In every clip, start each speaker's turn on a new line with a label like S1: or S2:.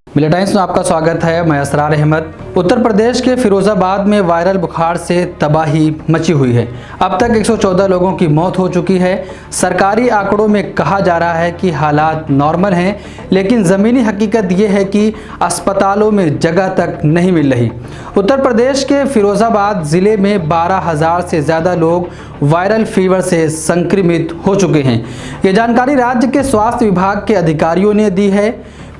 S1: मिलिया टाइम्स में आपका स्वागत है। मैं असरार अहमद। उत्तर प्रदेश के फिरोजाबाद में वायरल बुखार से तबाही मची हुई है। अब तक 114 लोगों की मौत हो चुकी है। सरकारी आंकड़ों में कहा जा रहा है कि हालात नॉर्मल हैं, लेकिन ज़मीनी हकीकत ये है कि अस्पतालों में जगह तक नहीं मिल रही। उत्तर प्रदेश के फिरोजाबाद ज़िले में 12,000 से ज़्यादा लोग वायरल फीवर से संक्रमित हो चुके हैं। ये जानकारी राज्य के स्वास्थ्य विभाग के अधिकारियों ने दी है।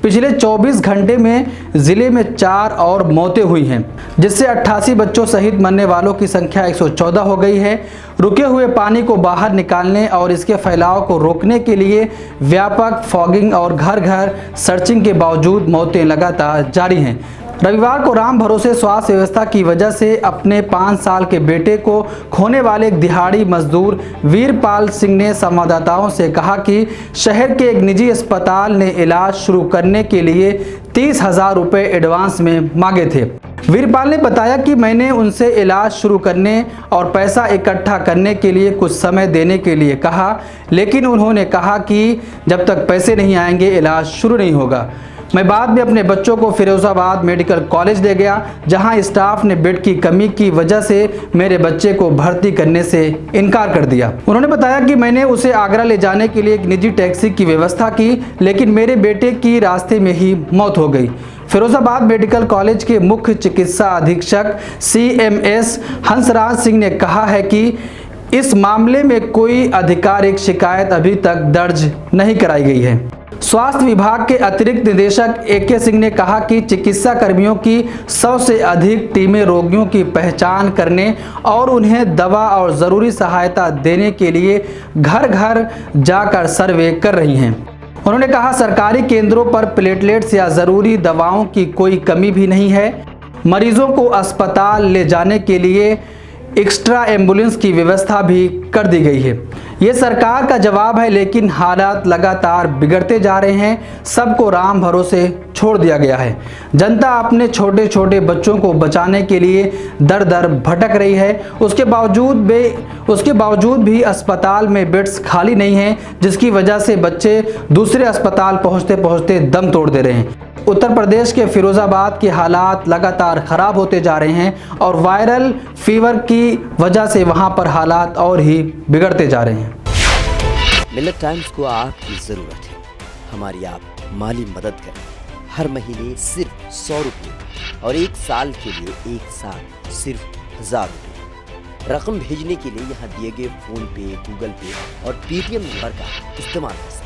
S1: पिछले 24 घंटे में जिले में 4 और मौतें हुई हैं, जिससे 88 बच्चों सहित मरने वालों की संख्या 114 हो गई है। रुके हुए पानी को बाहर निकालने और इसके फैलाव को रोकने के लिए व्यापक फॉगिंग और घर घर सर्चिंग के बावजूद मौतें लगातार जारी हैं। रविवार को राम भरोसे स्वास्थ्य व्यवस्था की वजह से अपने 5 साल के बेटे को खोने वाले एक दिहाड़ी मजदूर वीरपाल सिंह ने संवाददाताओं से कहा कि शहर के एक निजी अस्पताल ने इलाज शुरू करने के लिए 30,000 रुपये एडवांस में मांगे थे। वीरपाल ने बताया कि मैंने उनसे इलाज शुरू करने और पैसा इकट्ठा करने के लिए कुछ समय देने के लिए कहा, लेकिन उन्होंने कहा कि जब तक पैसे नहीं आएंगे इलाज शुरू नहीं होगा। मैं बाद में अपने बच्चों को फिरोजाबाद मेडिकल कॉलेज ले गया, जहां स्टाफ ने बेड की कमी की वजह से मेरे बच्चे को भर्ती करने से इनकार कर दिया। उन्होंने बताया कि मैंने उसे आगरा ले जाने के लिए एक निजी टैक्सी की व्यवस्था की, लेकिन मेरे बेटे की रास्ते में ही मौत हो गई। फिरोजाबाद मेडिकल कॉलेज के मुख्य चिकित्सा अधीक्षक CMS हंसराज सिंह ने कहा है कि इस मामले में कोई आधिकारिक शिकायत अभी तक दर्ज नहीं कराई गई है। स्वास्थ्य विभाग के अतिरिक्त निदेशक AK सिंह ने कहा कि चिकित्सा कर्मियों की 100 से अधिक टीमें रोगियों की पहचान करने और उन्हें दवा और ज़रूरी सहायता देने के लिए घर घर जाकर सर्वे कर रही हैं। उन्होंने कहा सरकारी केंद्रों पर प्लेटलेट्स या ज़रूरी दवाओं की कोई कमी भी नहीं है। मरीजों को अस्पताल ले जाने के लिए एक्स्ट्रा एम्बुलेंस की व्यवस्था भी कर दी गई है। ये सरकार का जवाब है, लेकिन हालात लगातार बिगड़ते जा रहे हैं। सबको राम भरोसे छोड़ दिया गया है। जनता अपने छोटे छोटे बच्चों को बचाने के लिए दर दर भटक रही है। उसके बावजूद भी अस्पताल में बेड्स खाली नहीं हैं, जिसकी वजह से बच्चे दूसरे अस्पताल पहुंचते पहुंचते दम तोड़ दे रहे हैं। उत्तर प्रदेश के फिरोजाबाद के हालात लगातार खराब होते जा रहे हैं और वायरल फीवर की वजह से वहां पर हालात और ही बिगड़ते जा रहे हैं।
S2: मिलिया टाइम्स को आपकी ज़रूरत है। हमारी आप माली मदद करें। हर महीने सिर्फ 100 रुपये और 1 साल के लिए एक साथ सिर्फ 1000 रुपये। रकम भेजने के लिए यहाँ दिए गए फ़ोन पे, गूगल पे और पेटीएम नंबर का इस्तेमाल कर सकते हैं।